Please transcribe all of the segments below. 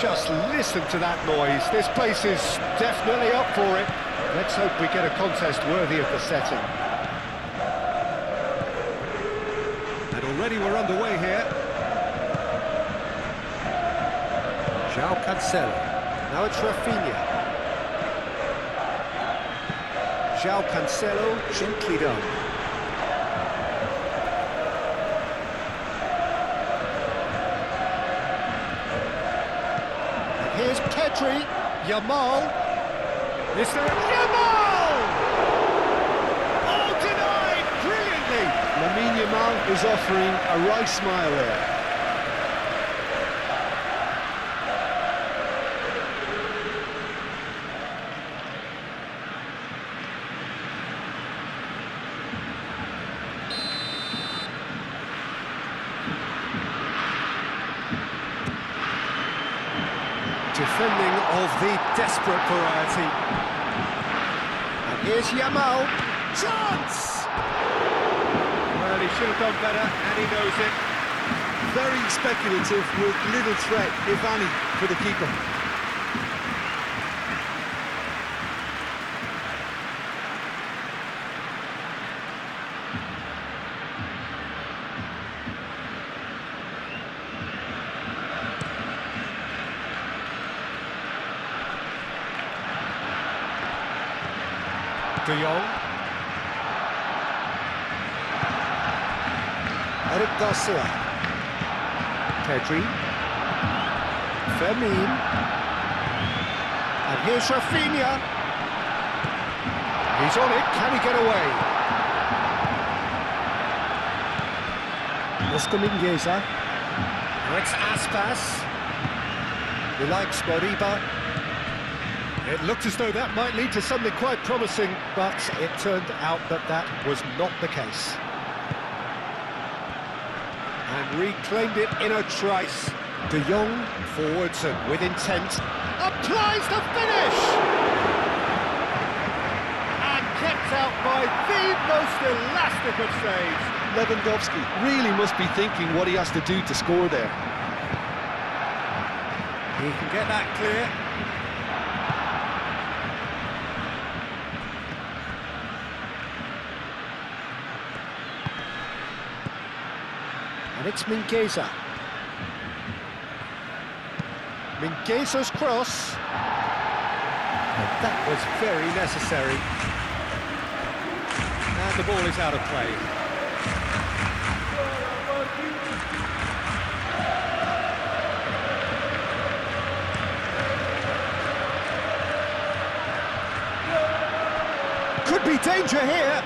Just listen to that noise. This place is definitely up for it. Let's hope we get a contest worthy of the setting. And already we're underway here. João Cancelo. Now it's Rafinha. João Cancelo, gently done. And here's Pedri, Yamal. Is there Yamal? Oh, denied brilliantly. Lamine Yamal is offering a right smile there. Defending of the desperate variety. And here's Yamal. Chance! Well, he should have done better, and he knows it. Very speculative with little threat, if any, for the keeper. De Jong. Eric Garcia. Pedri. Fermin. And here's Rafinha. He's on it, can he get away? Oscar Mingueza. Now it's Aspas. He likes Moriba. It looked as though that might lead to something quite promising, but it turned out that that was not the case. And reclaimed it in a trice. De Jong forwards and with intent. Applies the finish! And kept out by the most elastic of saves. Lewandowski really must be thinking what he has to do to score there. He can get that clear. And it's Mingueza. Mingueza's cross. And that was very necessary. And the ball is out of play. Could be danger here.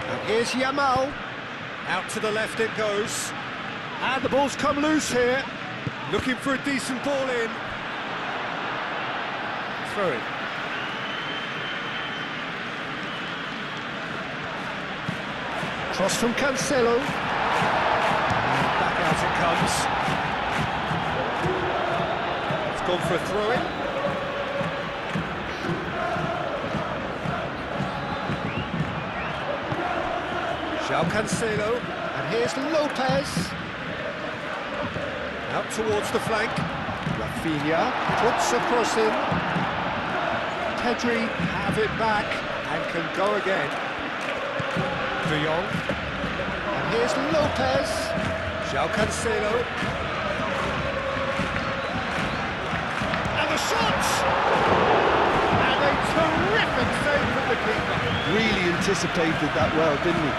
And here's Yamal. Out to the left it goes. And the ball's come loose here. Looking for a decent ball in. Throw it. Cross from Cancelo. And back out it comes. It's gone for a throw-in. João Cancelo. And here's Lopez. Out towards the flank. Rafinha puts a cross in. Pedri have it back and can go again. De Jong. And here's Lopez. João Cancelo. And the shot! And a terrific save from the keeper. Really anticipated that well, didn't he?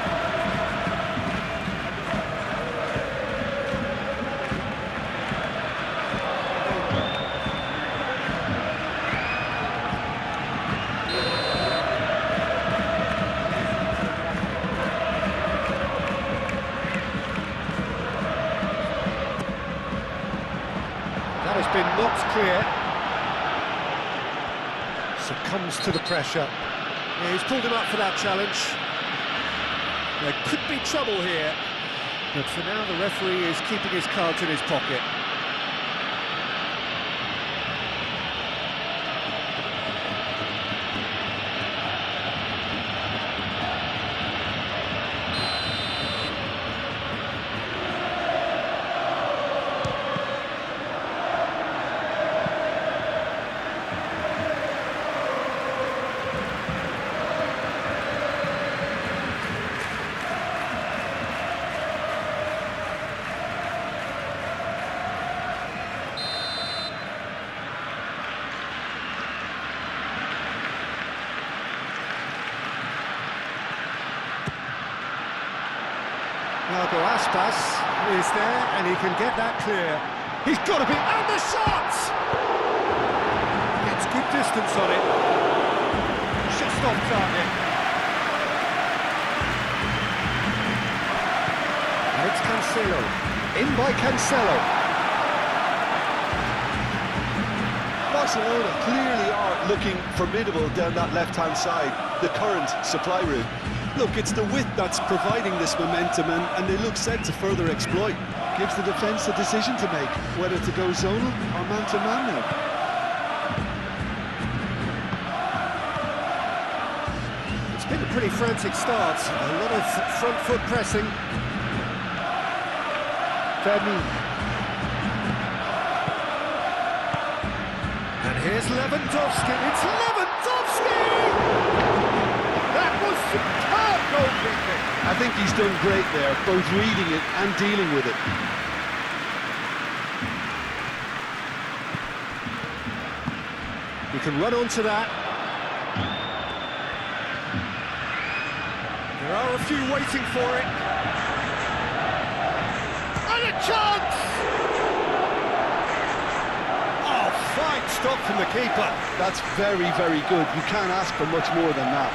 That has been knocked clear. Succumbs to the pressure. Yeah, he's pulled him up for that challenge. There could be trouble here, but for now the referee is keeping his cards in his pocket. Thiago Aspas is there, and he can get that clear. He's got to be... And the shot! Gets good distance on it. Just off target. And it's Cancelo. In by Cancelo. Barcelona clearly are looking formidable down that left-hand side, the current supply route. Look, it's the width that's providing this momentum, and they look set to further exploit. Gives the defence a decision to make, whether to go zonal or man-to-man now. It's been a pretty frantic start, a lot of front foot pressing. Fermin. And here's Lewandowski, it's Lewandowski! That was superb goalkeeping! I think he's done great there, both reading it and dealing with it. You can run onto that. There are a few waiting for it. And a chance! Oh, fine stop from the keeper. That's very, very good. You can't ask for much more than that.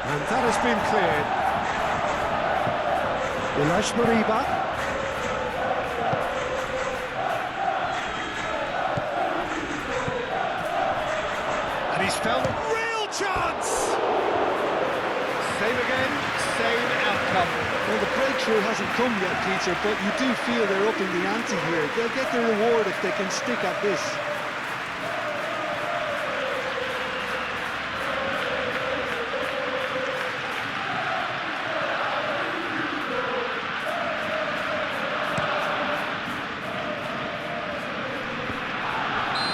And that has been cleared. Ilash Mariba. And he's found a real chance! Same again, same outcome. Well, the breakthrough hasn't come yet, Peter, but you do feel they're upping the ante here. They'll get the reward if they can stick at this.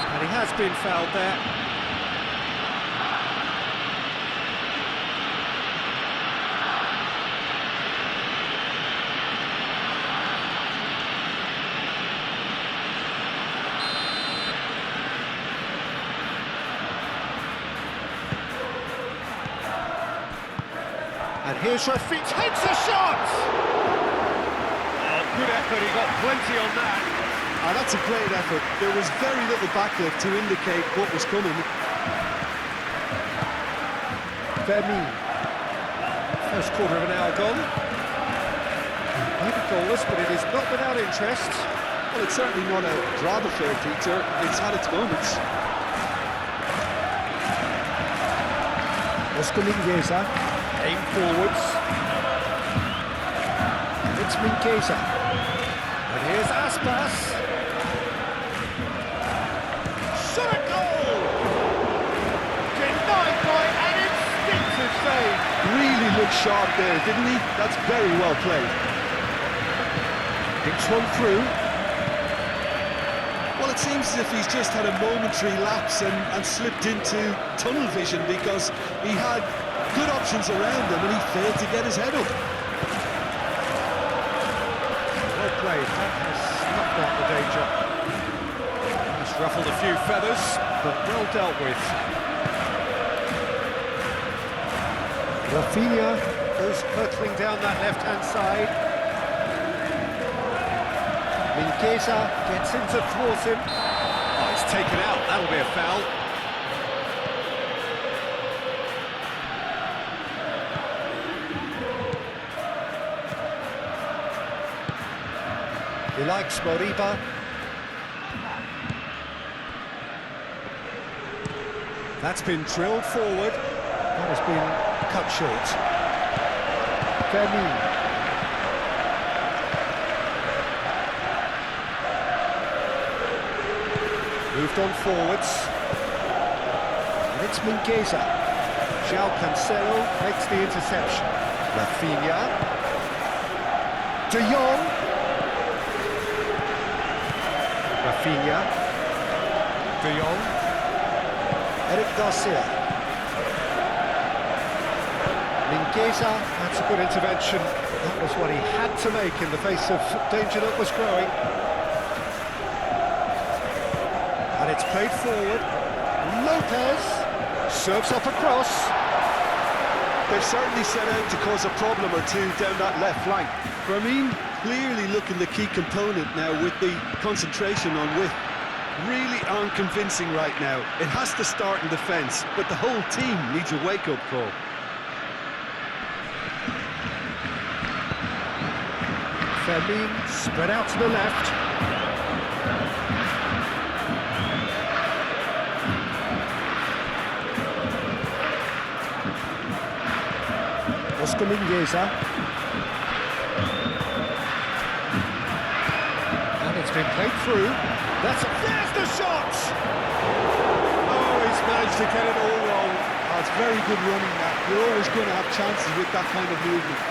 And he has been fouled there. And here's Rafiq, takes a shot! Oh, good effort, he got plenty on that. That's a great effort. There was very little backlift to indicate what was coming. Fermin. First quarter of an hour gone. Maybe goalless, but it is not without interest. Well, it's certainly not a drab affair, Peter. It's had its moments. Oscar Mingueza, aim forwards. It's Mingueza. And here's Aspas. Shot a goal! Denied by an instinctive save. Really looked sharp there, didn't he? That's very well played. Thinks one through. Well, it seems as if he's just had a momentary lapse and slipped into tunnel vision, because he had good options around him and he failed to get his head up. Well played, that has knocked out the danger. He's ruffled a few feathers, but well dealt with. Rafinha goes hurtling down that left-hand side. Mingueza gets in to thwart him. Oh, it's taken out, that'll be a foul. He likes Moriba. That's been drilled forward. That has been cut short. Fermin. Moved on forwards. And it's Mingueza. João Cancelo makes the interception. Rafinha. De Jong. Rafinha. De Jong. Eric Garcia. Mingueza, that's a good intervention. That was what he had to make in the face of danger that was growing. And it's played forward. Lopez serves up across. They've certainly set out to cause a problem or two down that left flank. Ramin clearly looking the key component now with the concentration on width. Really unconvincing right now. It has to start in defence, but the whole team needs a wake-up call. Fermin spread out to the left. Oscar Mingueza. And it's been played through. There's the shot! Oh, he's managed to get it all wrong. Oh, it's very good running that. You're always going to have chances with that kind of movement.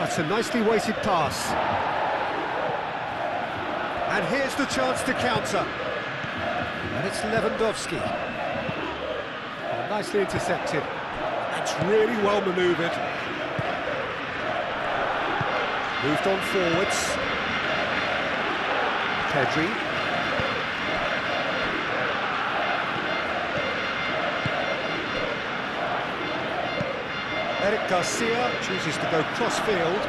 That's a nicely weighted pass. And here's the chance to counter. And it's Lewandowski. Oh, nicely intercepted. That's really well manoeuvred. Moved on forwards. Pedri. Eric Garcia chooses to go cross-field.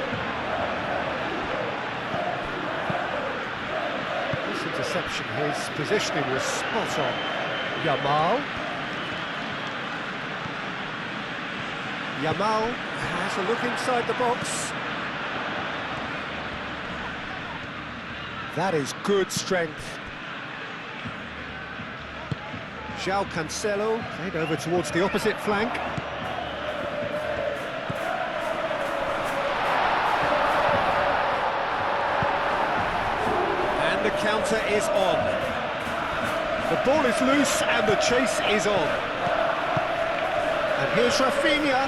This interception, his positioning was spot on. Yamal. Yamal has a look inside the box. That is good strength. João Cancelo played over towards the opposite flank. The counter is on. The ball is loose and the chase is on. And here's Rafinha.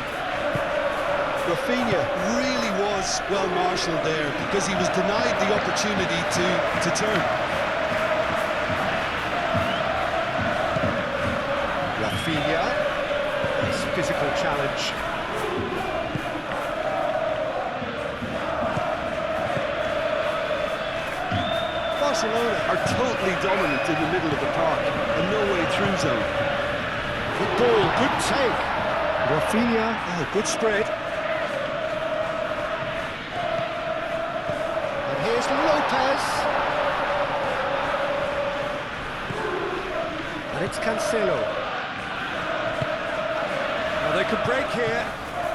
Rafinha really was well marshalled there because he was denied the opportunity to turn. Rafinha. Nice physical challenge. Barcelona are totally dominant in the middle of the park and no way through zone. Good ball, good take. Rafinha, oh, good spread. And here's Lopez. And it's Cancelo. Now they could break here.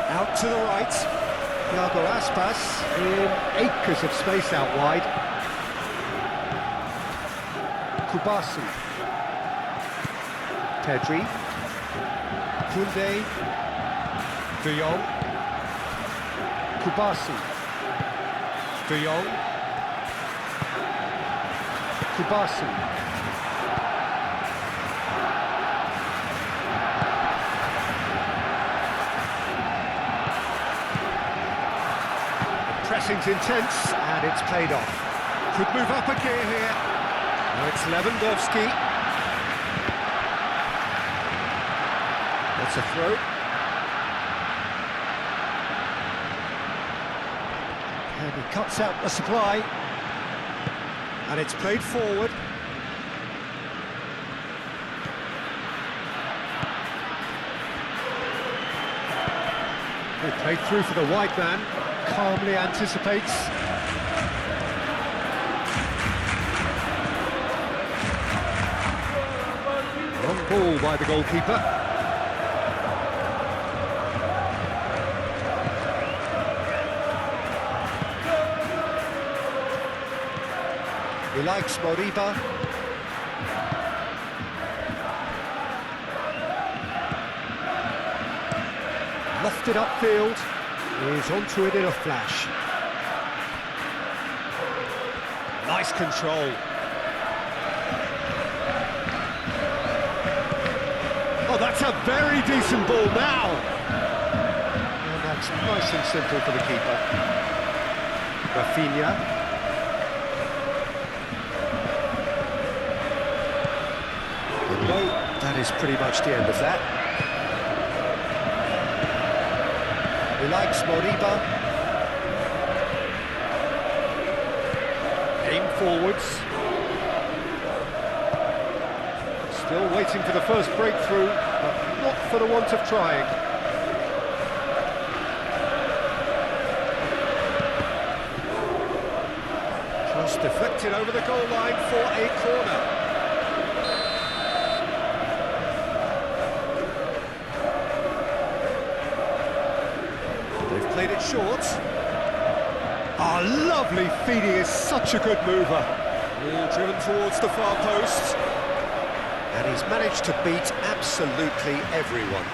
Out to the right. Thiago Aspas in acres of space out wide. Kubasi, Pedri, Koundé, De Jong, Kubasi, De Jong, Kubasi. The pressing's intense and it's paid off. Could move up a gear here. Now it's Lewandowski. That's a throw. And he cuts out the supply. And it's played forward. They played through for the wide man. Calmly anticipates. Long ball by the goalkeeper. He likes Moriba. shifted upfield. He's onto it in a flash. Nice control. Oh, that's a very decent ball now. And that's nice and simple for the keeper. Rafinha. Well, that is pretty much the end of that. He likes Moriba. Aim forwards. Still waiting for the first breakthrough, but not for the want of trying. Cross deflected over the goal line for a corner. They've played it short. Ah, lovely feeding, is such a good mover. All driven towards the far post. And he's managed to beat absolutely everyone.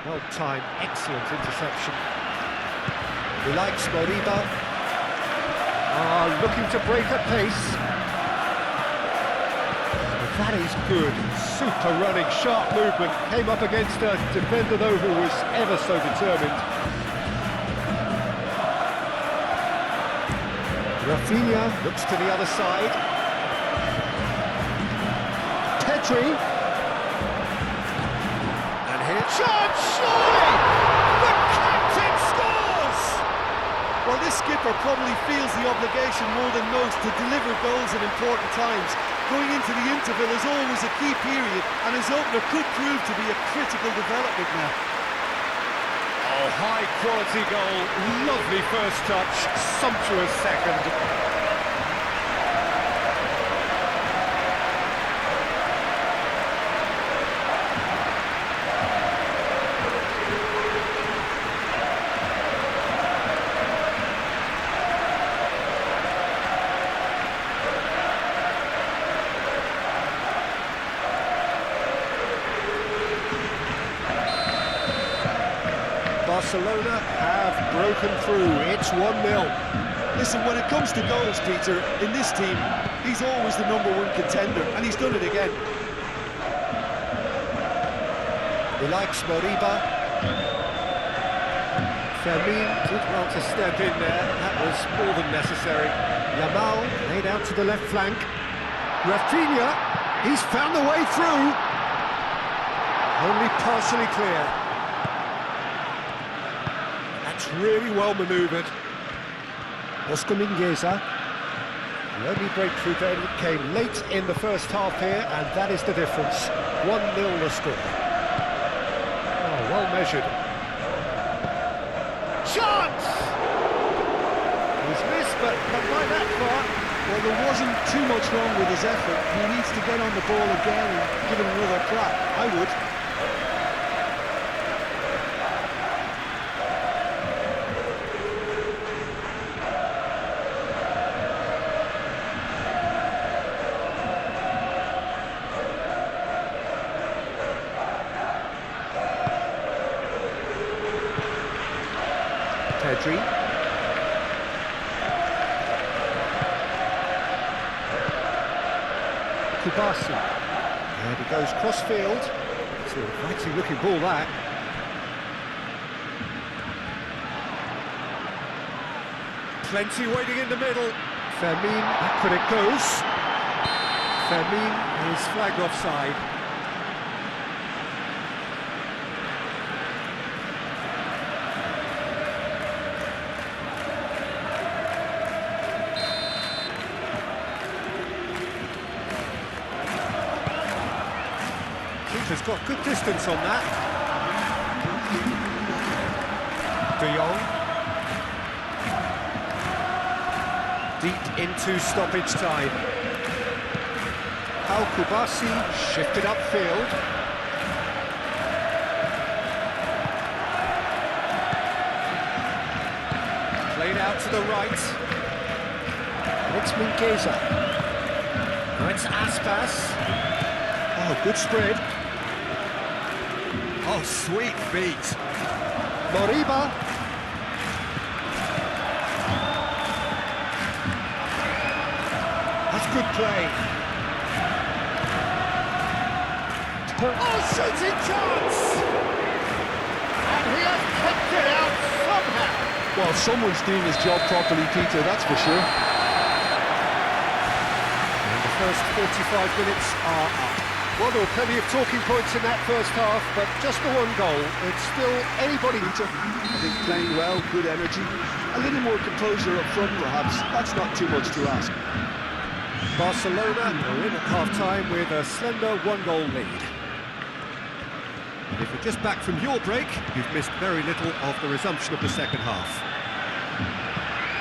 Well timed, excellent interception. He likes Moriba. Looking to break at pace. That is good. Super running, sharp movement. Came up against a defender, though, who was ever so determined. Rafinha looks to the other side. Pedri. And here... Chance, surely! The captain scores! Well, this skipper probably feels the obligation more than most to deliver goals at important times. Going into the interval is always a key period, and his opener could prove to be a critical development now. Oh, high-quality goal, lovely first touch, sumptuous second. Barcelona have broken through. It's 1-0. Listen, when it comes to goals, Peter, in this team, he's always the #1 contender, and he's done it again. He likes Moriba. Fermin did well to step in there. That was more than necessary. Yamal laid out to the left flank. Rafinha, he's found the way through. Only partially clear. That's really well manoeuvred. Oscar Mingueza. The only breakthrough then came late in the first half here, and that is the difference. 1-0 the score. Oh, well measured. Chance! He's missed, but not by that far. Well, there wasn't too much wrong with his effort. He needs to get on the ball again and give it another crack. I would. Pedri. Kubasi. And he goes cross-field. It's a mighty looking ball, that. Plenty waiting in the middle. Fermin, backward it goes. Fermin is flagged offside. Keeper's got good distance on that. De Jong. Deep into stoppage time. Al Kubasi shifted upfield. Played out. out to the right. It's Mingueza. Now it's Aspas. Oh, good spread. Oh, sweet feet. Moriba. That's good play. Oh, shooting chance! And he has kept it out somehow. Well, someone's doing his job properly, Peter, that's for sure. And the first 45 minutes are up. Well, there were plenty of talking points in that first half, but just the one goal. It's still anybody. Peter, I think playing well, good energy. A little more composure up front, perhaps. That's not too much to ask. Barcelona are in at half-time with a slender one-goal lead. And if you're just back from your break, you've missed very little of the resumption of the second half.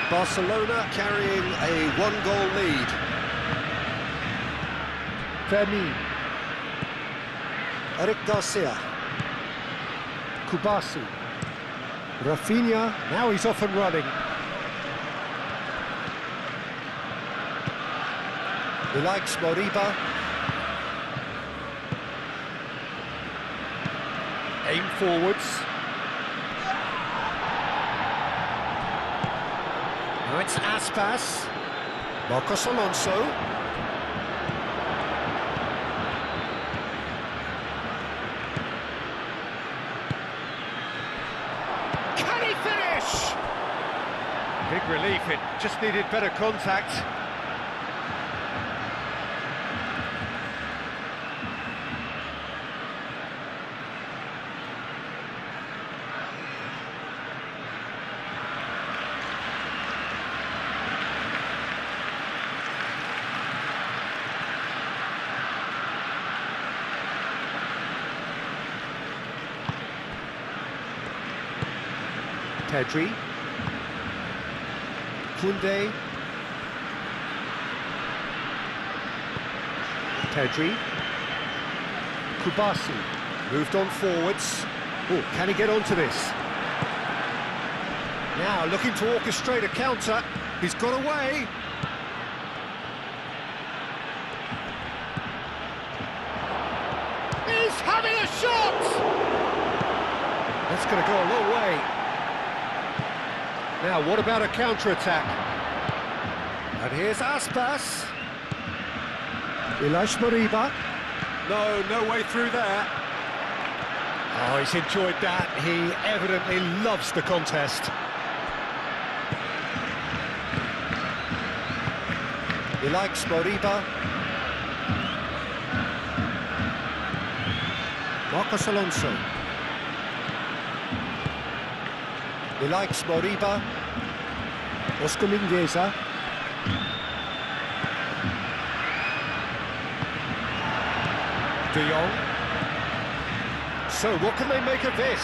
Barcelona carrying a one-goal lead. Fermin. Eric Garcia. Kubasi. Rafinha. Now he's off and running. He likes Moriba. Aim forwards. Now it's Aspas. Marcos Alonso. Can he finish? Big relief, it just needed better contact. Pedri. Koundé. Pedri. Kubasi. Moved on forwards. Oh, can he get onto this? Now looking to orchestrate a counter. He's got away. He's having a shot! That's going to go a long way. Now, what about a counter-attack? And here's Aspas. Ilaix Moriba. No way through there. Oh, he's enjoyed that. He evidently loves the contest. Ilaix Moriba. Marcos Alonso. Ilaix Moriba. Oscar Mingueza. De Jong. So, what can they make of this?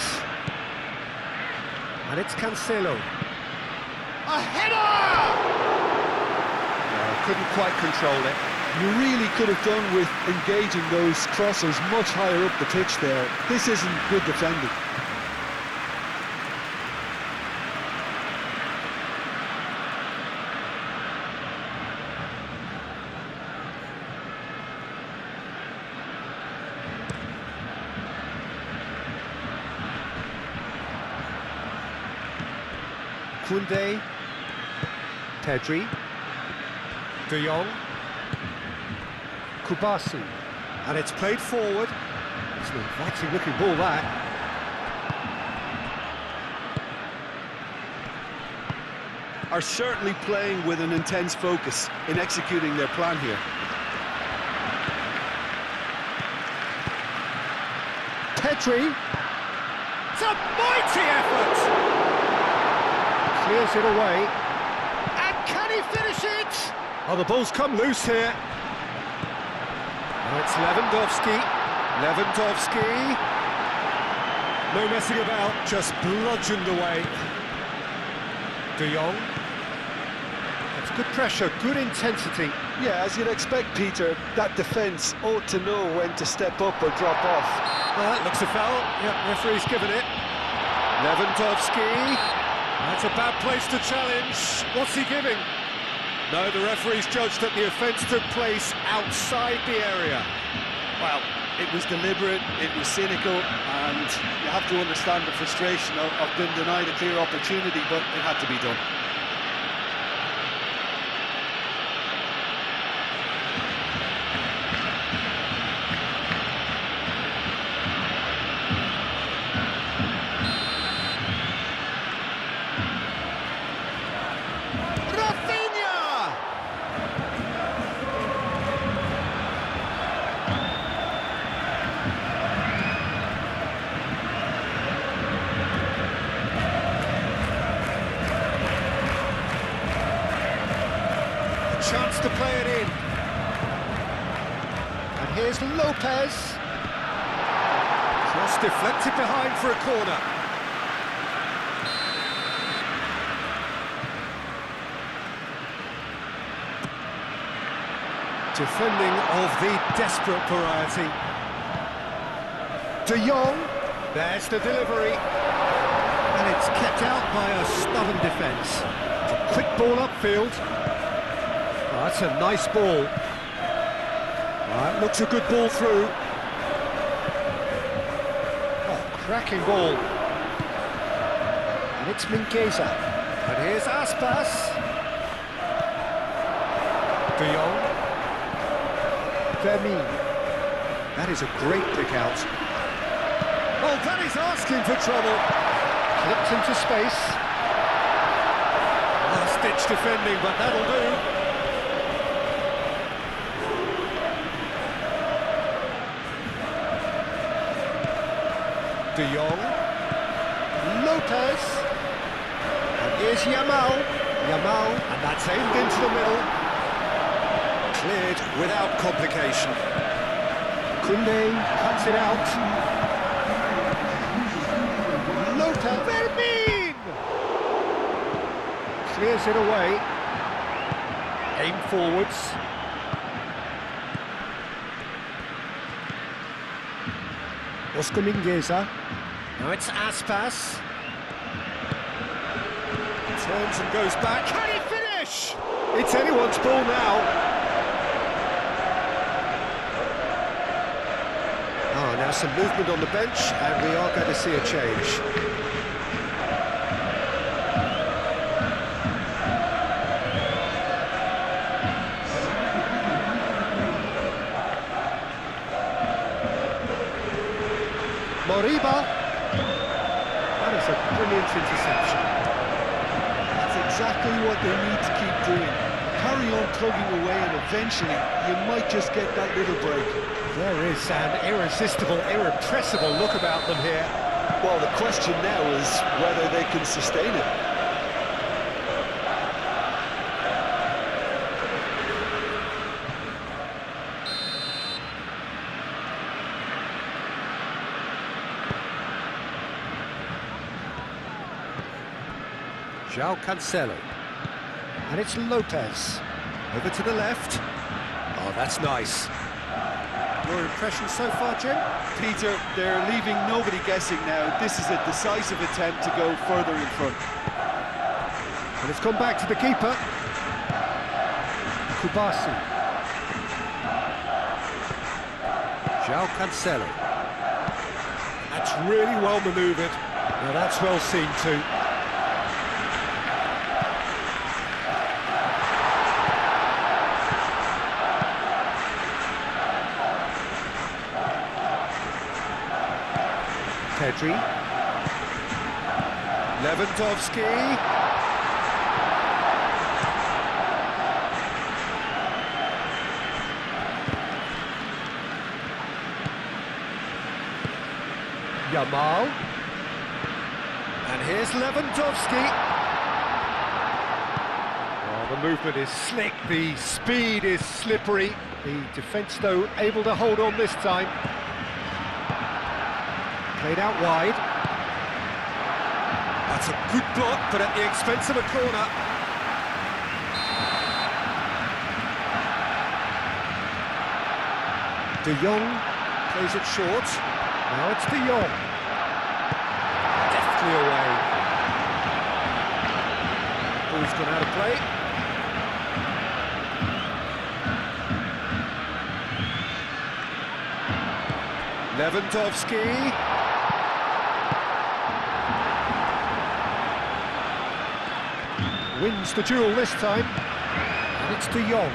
And it's Cancelo. A header! Couldn't quite control it. You really could have done with engaging those crossers much higher up the pitch there. This isn't good defending. Koundé. Pedri. De Jong. Kubasi. And it's played forward. It's an inviting looking ball, that. Are certainly playing with an intense focus in executing their plan here. Pedri. It's a mighty effort! Clears it away. And can he finish it? Oh, the ball's come loose here. And it's Lewandowski. No messing about, just bludgeoned away. De Jong. It's good pressure, good intensity. Yeah, as you'd expect, Peter, that defence ought to know when to step up or drop off. Well, that looks a foul. Yep, referee's given it. Lewandowski. That's a bad place to challenge. What's he giving? No, the referee's judged that the offence took place outside the area. Well, it was deliberate, it was cynical, and you have to understand the frustration of being denied a clear opportunity, but it had to be done. Chance to play it in. And here's Lopez. Cross deflected behind for a corner. Defending of the desperate variety. De Jong. There's the delivery. And it's kept out by a stubborn defence. Quick ball upfield. Oh, that's a nice ball. Right, looks a good ball through. Oh, cracking ball. And it's Mingueza. And here's Aspas. De Jong. Vermin. That is a great pick out. Oh, that is asking for trouble. Clipped into space. Last-ditch defending, but that'll do. De Jong. Lopez. And here's Yamal. Yamal. And that's aimed into the middle. Cleared without complication. Koundé cuts it out. Lopez. Vermin! Clears it away. Aim forwards. Oscar Mingueza. Now it's Aspas. Turns and goes back. Can he finish? It's anyone's ball now. Oh, now some movement on the bench, and we are going to see a change. Moriba. That is a brilliant interception. That's exactly what they need to keep doing. Carry on plugging away, and eventually you might just get that little break. There is an irresistible, irrepressible look about them here. Well, the question now is whether they can sustain it. João Cancelo. And it's Lopez. Over to the left. Oh, that's nice. Your impression so far, Jim? Peter, they're leaving nobody guessing now. This is a decisive attempt to go further in front. And it's gone back to the keeper. Kubasi. João Cancelo. That's really well manoeuvred. Now that's well seen too. Pedri. Lewandowski. Yamal. And here's Lewandowski. Oh, the movement is slick, the speed is slippery. The defence, though, able to hold on this time. Played out wide. That's a good block, but at the expense of a corner. De Jong Plays it short. Now it's De Jong. Deftly away. play. Lewandowski. Wins the duel this time. And it's De Jong.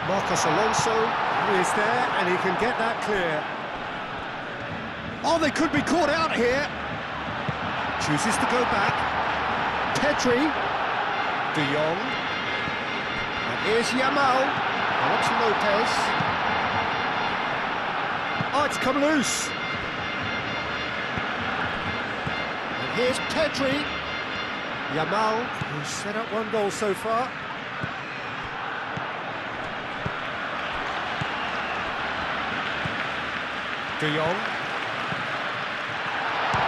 Marcos Alonso is there, and he can get that clear. Oh, they could be caught out here. Chooses to go back. Pedri. De Jong. And here's Yamal. Now to Lopez. Oh, it's come loose. And here's Pedri. Yamal, who's set up one goal so far. De Jong.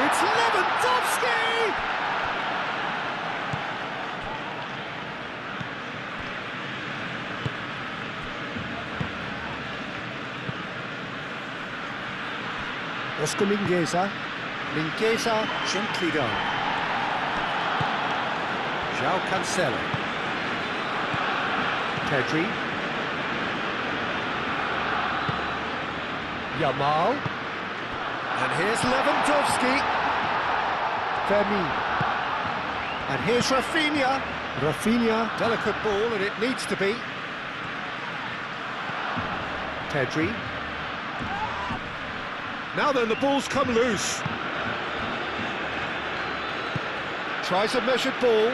It's Lewandowski! Oscar Mingueza. Mingueza gently done. João Cancelo. Pedri. Yamal. And here's Lewandowski. Fermin. And here's Rafinha. Rafinha, delicate ball, and it needs to be. Pedri. Now then, the ball's come loose. Tries a measured ball.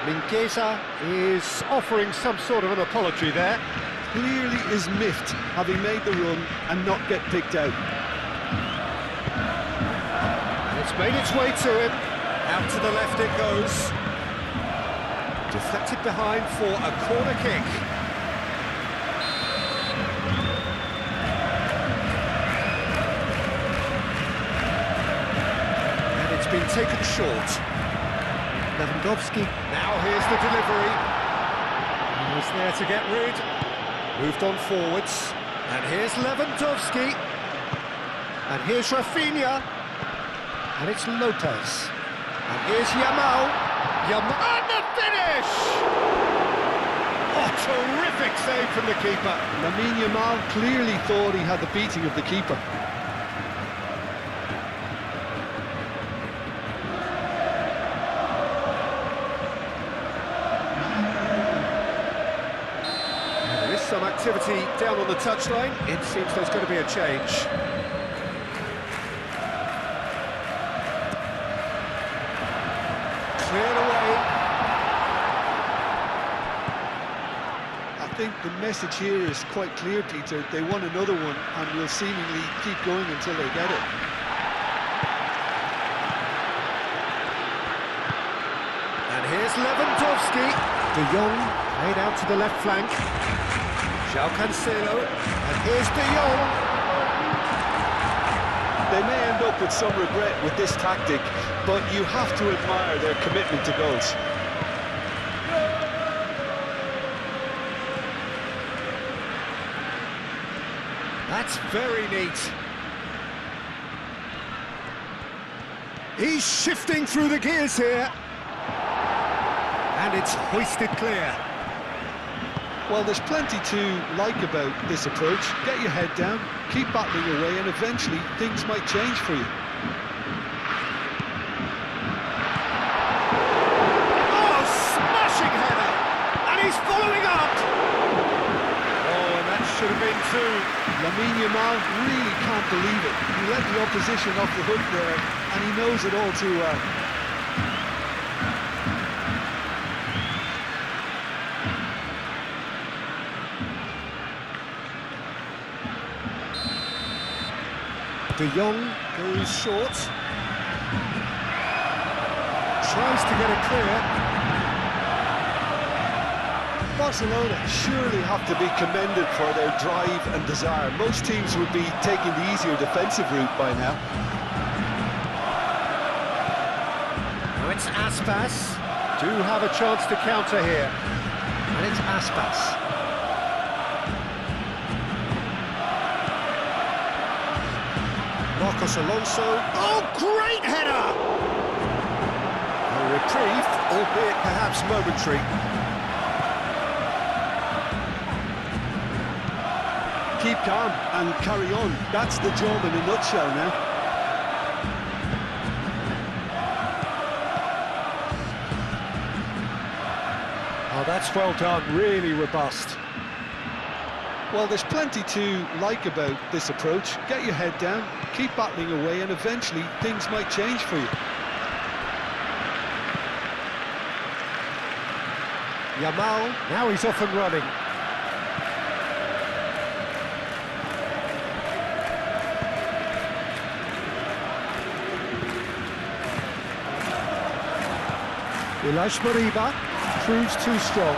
Mingueza is offering some sort of an apology there. Clearly is miffed, having made the run and not get picked out. And it's made its way to him. Out to the left it goes. Deflected behind for a corner kick. And it's been taken short. Lewandowski. Now here's the delivery. He's there to get rid. Moved on forwards. And here's Lewandowski. And here's Rafinha. And it's Lopez. And here's Yamal. Yamal. And the finish! Oh, terrific save from the keeper. Lamine Yamal clearly thought he had the beating of the keeper. Some activity down on the touchline. It seems there's going to be a change. Cleared away. I think the message here is quite clear, Peter. They want another one and will seemingly keep going until they get it. And here's Lewandowski. De Jong played out to the left flank. João Cancelo, and here's De Jong. They may end up with some regret with this tactic, but you have to admire their commitment to goals. That's very neat. He's shifting through the gears here. And it's hoisted clear. Well, there's plenty to like about this approach. Get your head down, keep battling away, and eventually things might change for you. Oh, smashing header! And he's following up! Oh, and that should have been two. Lamine Yamal really can't believe it. He let the opposition off the hook there, and he knows it all too well. De Jong goes short. Tries to get it clear. Barcelona surely have to be commended for their drive and desire. Most teams would be taking the easier defensive route by now. Now it's Aspas. Do have a chance to counter here. And it's Aspas. Marcos Alonso. Oh, great header! A reprieve, albeit perhaps momentary. Keep calm and carry on. That's the job in a nutshell now. Oh, that's well done, really robust. Well, there's plenty to like about this approach. Get your head down, keep battling away, and eventually things might change for you. Yamal, now he's off and running. Moriba proves too strong.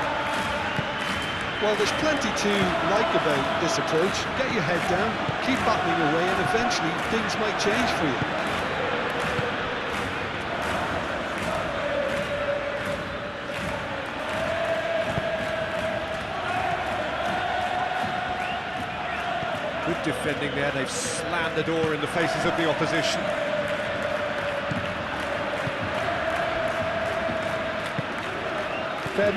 Well, there's plenty to like about this approach. Get your head down, keep battling away, and eventually things might change for you. Good defending there, they've slammed the door in the faces of the opposition. And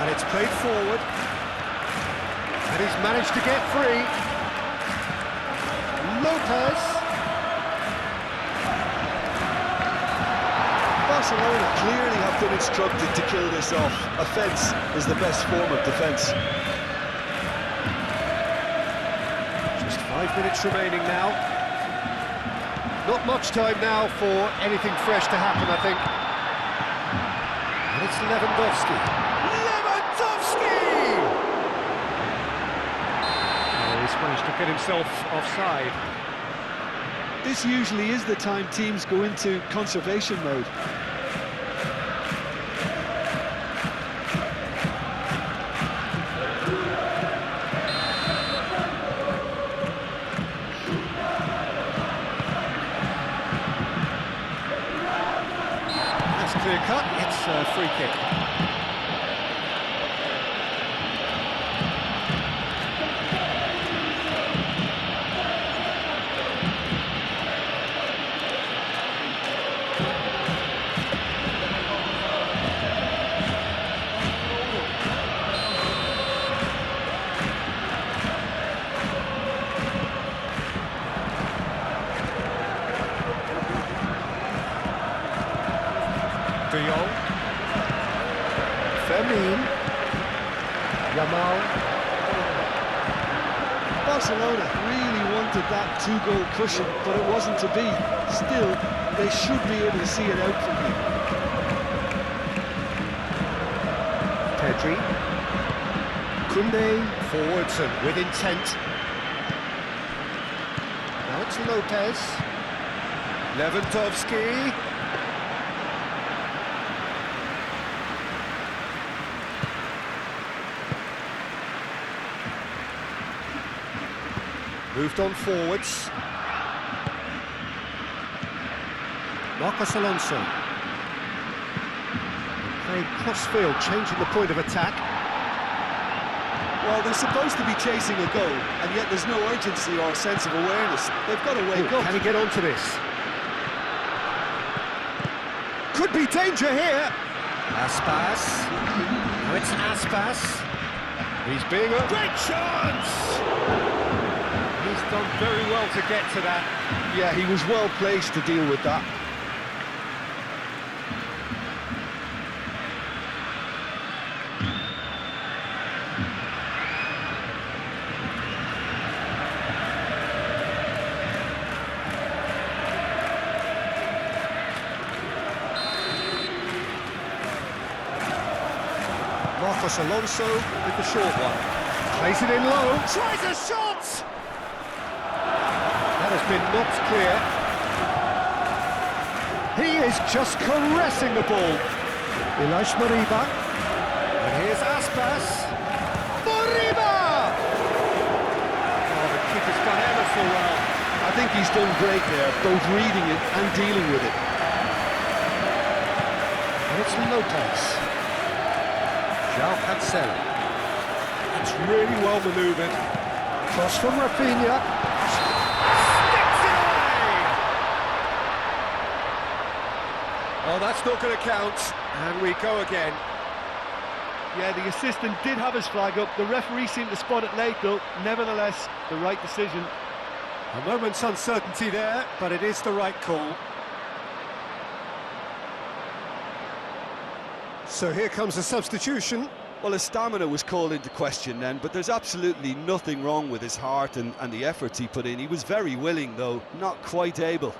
it's played forward. And he's managed to get free. Lopez. Barcelona clearly have been instructed to kill this off. Offence is the best form of defence. Just 5 minutes remaining now. Not much time now for anything fresh to happen, I think. And it's Lewandowski. Lewandowski! Oh, he's managed to get himself offside. This usually is the time teams go into conservation mode. Clear cut, it's a free kick. De Jong. Fermin. Yamal. Barcelona really wanted that two-goal cushion, but it wasn't to be. Still, they should be able to see it out from here. Pedri. Koundé. Forwards and with intent. Now it's Lopez. Lewandowski. Moved on forwards. Marcos Alonso. Playing cross-field, changing the point of attack. Well, they're supposed to be chasing a goal, and yet there's no urgency or sense of awareness. They've got to wake up. Can he get onto this? Could be danger here. Aspas. Now it's Aspas. He's being a great chance. He's done very well to get to that. Yeah, he was well placed to deal with that. Marcos Alonso with the short one. Plays it in low. Tries a shot! That has been knocked clear. He is just caressing the ball. Moriba. Aspas. Moriba! Oh, the keeper's done ever so well. I think he's done great there, both reading it and dealing with it. And it's Lopez. João Cancelo. It's really well manoeuvred. Cross from Rafinha. Sticks it away! Oh, that's not going to count. And we go again. Yeah, the assistant did have his flag up. The referee seemed to spot it late, though. Nevertheless, the right decision. A moment's uncertainty there, but it is the right call. So here comes a substitution. Well, his stamina was called into question then, but there's absolutely nothing wrong with his heart and the efforts he put in. He was very willing, though, not quite able.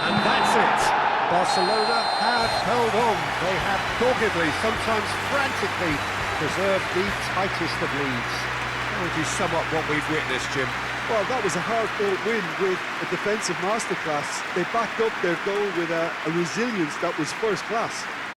And that's it. Barcelona have held on. They have doggedly, sometimes frantically, preserved the tightest of leads. How would you sum up what we've witnessed, Jim? Well, that was a hard-fought win with a defensive masterclass. They backed up their goal with a resilience that was first class.